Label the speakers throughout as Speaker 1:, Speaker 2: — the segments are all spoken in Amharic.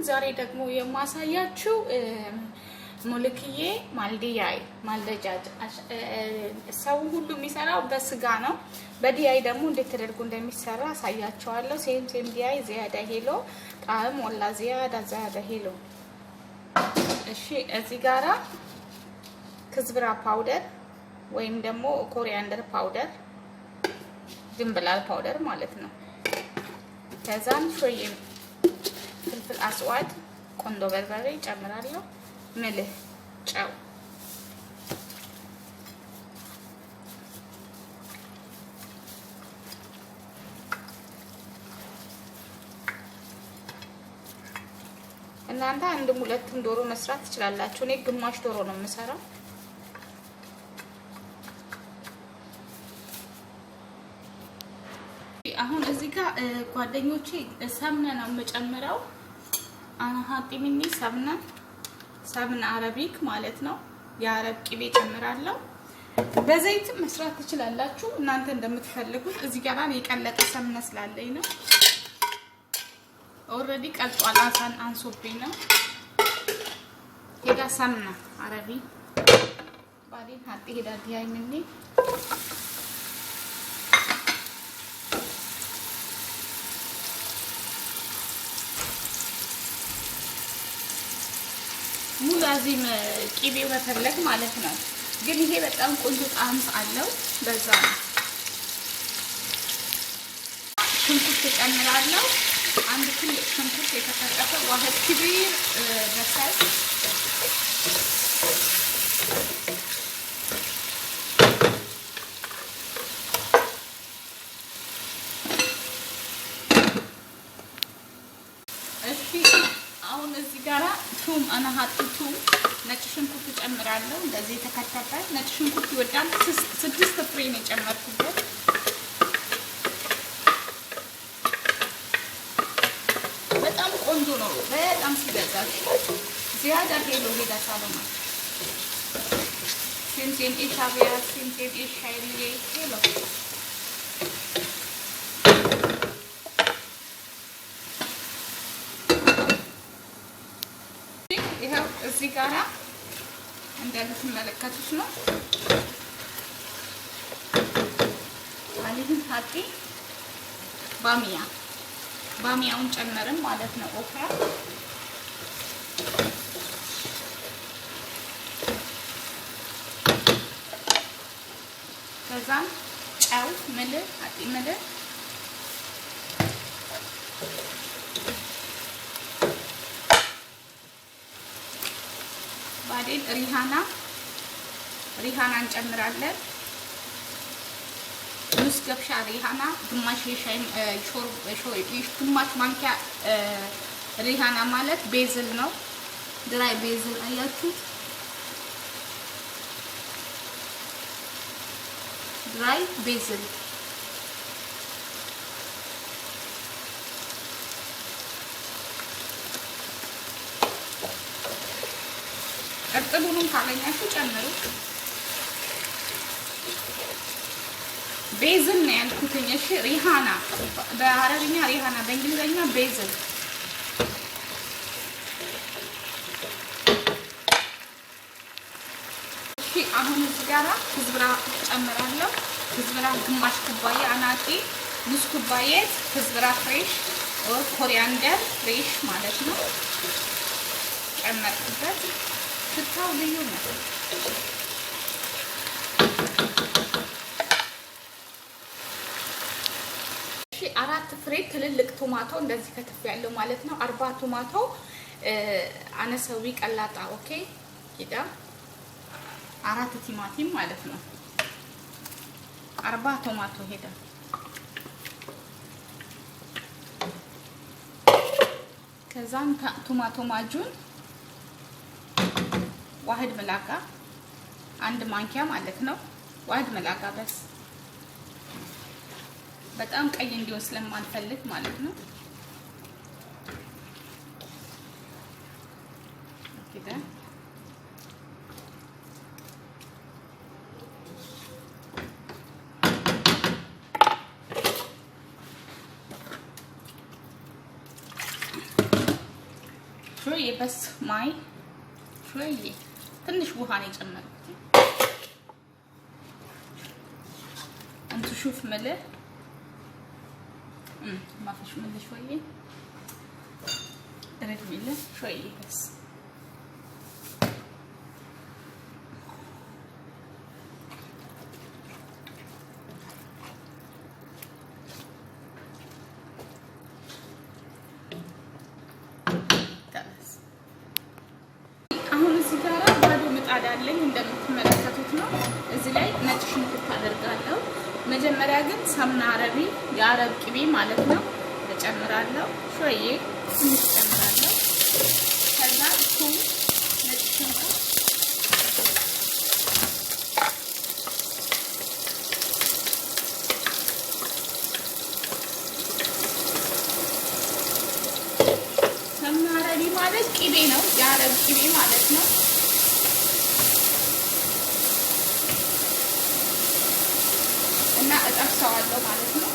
Speaker 1: ዛሬ ደግሞ የማሳያችሁ ሙልክዬ ማልደጃጅ ሰው ሁሉ የሚሰራው በስጋ ነው። በዲያይ ደግሞ እንዴት ተደርጎ እንደሚሰራ አሳያችኋለሁ። ሴም ዲያይ ዚያዳ ሄሎ ጣዕም ወላ ዚያዳ ሄሎ። እሺ እዚህ ጋራ ክዝብራ ፓውደር ወይም ደግሞ ኮሪያንደር ፓውደር ድንብላል ፓውደር ማለት ነው። ከዛም ሾይ ፍልፍል አስዋድ ቆንዶ በርበሬ ጨምራለሁ። ምልህ ጨው እናንተ አንድ ሁለትም ዶሮ መስራት ትችላላችሁ። እኔ ግማሽ ዶሮ ነው የምሰራው። አሁን እዚህ ጋር ጓደኞቼ ሰምነ ነው የምጨምረው። አና ሀጢሚኒ ሰምነ አረቢክ ማለት ነው። የአረብ ቅቤ ጨምራለሁ። በዘይት መስራት ትችላላችሁ እናንተ እንደምትፈልጉት። እዚህ ጋር የቀለጠ ሰምነ ስላለኝ ነው። ኦሬዲ ቀልጧል። አሳን አንሶብኝ ነው። ሄዳ ሰምነ አረቢ ባዲን ሀጢ ሄዳ ዲያይምኒ ሙላዚም ቅቤው መፈለግ ማለት ነው። ግን ይሄ በጣም ቆንጆ ጣዕም አለው። በዛ ነው ሽንኩርት ጨምራለሁ። አንድ ትልቅ ሽንኩርት የተከተፈ ዋህድ ክቢር በሳል አሁን እዚህ ጋራ ቱም አና ሀጥቱም ነጭ ሽንኩርት ጨምራለሁ። እንደዚህ የተከተፈ ነጭ ሽንኩርት ይወዳል። 6 ፍሬ ነው የጨመርኩበት። በጣም ቆንጆ ነው። በጣም ሲበዛል ዚያዳ ሄሎ ሄዳ ሳሎማ ሲንቴን ኢሻቢያ ሲንቴን ኢሻይሪዬ ሄሎ እዚህ ጋራ እንደምትመለከቱት ነው። አሊህን ሀጢ ባሚያውን ጨመርን ማለት ነው። ኦክራ ከዛም ጨው ምልህ ሀጢ ምልህ ባዴን ሪሃና እንጨምራለን። ንስ ገብሻ ሪሃና ግማሽ የሻይ ግማሽ ማንኪያ ሪሃና ማለት ቤዝል ነው። ድራይ ቤዝል አያችሁ፣ ድራይ ቤዝል እርጥቡንም ካገኛችሁ ጨምሩ። ቤዝል ነው ያልኩት። እሺ ሪሃና በአረብኛ ሪሃና፣ በእንግሊዘኛ ቤዝል። እሺ አሁን እዚህ ጋራ ክዝብራ ጨምራለሁ። ክዝብራ ግማሽ ኩባያ አናጢ ንስ ኩባያ ክዝብራ ፍሬሽ ኦር ኮሪያንደር ፍሬሽ ማለት ነው ጨመርኩበት። ሽታው ልዩ ነው። እሺ 4 ፍሬ ትልልቅ ቶማቶ እንደዚህ ከተፍ ያለው ማለት ነው። 40 ቶማቶ አነሰዊ ቀላጣ ኦኬ ኪዳ 4 ቲማቲም ማለት ነው። 40 ቶማቶ ሄዳ ከዛም ቶማቶ ማጁን ዋህድ መላጋ 1 ማንኪያ ማለት ነው። ዋህድ መላጋ በስ በጣም ቀይ እንዲሆን ስለማንፈልግ ማለት ነው። ኦኬ شويه بس ماي شويه ትንሽ ውሃ ነው የጨመርኩት انت شوف ملح ما فيش ملح شويه ريت ملح شويه بس አዳለኝ እንደምትመለከቱት ነው እዚህ ላይ ነጭ ሽንኩርት አደርጋለሁ መጀመሪያ ግን ሰምና አረቢ የአረብ ቅቤ ማለት ነው እጨምራለሁ ሾዬ ትንሽ እጨምራለሁ ከዛ ቱም ነጭ ሽንኩርት ሰምና አረቢ ማለት ቅቤ ነው የአረብ ቅቤ ማለት ነው እና እጠብሰዋለሁ ማለት ነው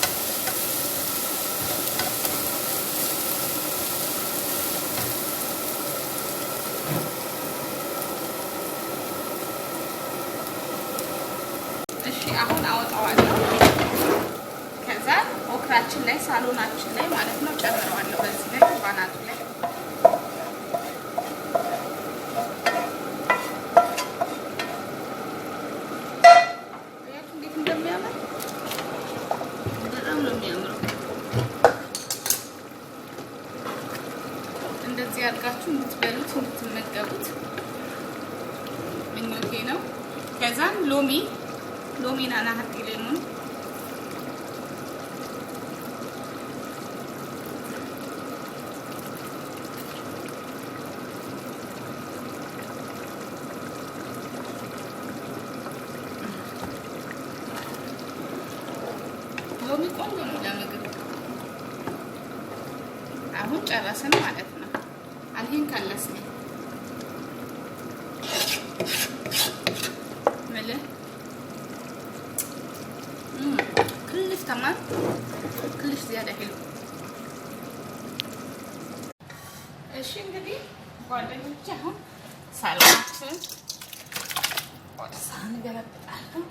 Speaker 1: እሺ አሁን አወጣዋለሁ ከዛ ኦክራችን ላይ ሳሎናችን ላይ ማለት ነው ጨምረዋለሁ በዚህ ላይ ባናቱ ላይ እንደዚህ አድርጋችሁ እንድትበሉት እንድትመገቡት ምኞቴ ነው ከዛን ሎሚና ናህት ይለኑን ሎሚ ቆንጆ ነው ለምግብ አሁን ጨረስን ማለት ነው አልሄን ካላስነ ملح كلش تمام كلش زياده حلو እሺ እንግዲህ ጓደኞቼ አሁን ሳላችን ወደ ሳህን ገለብጣለሁ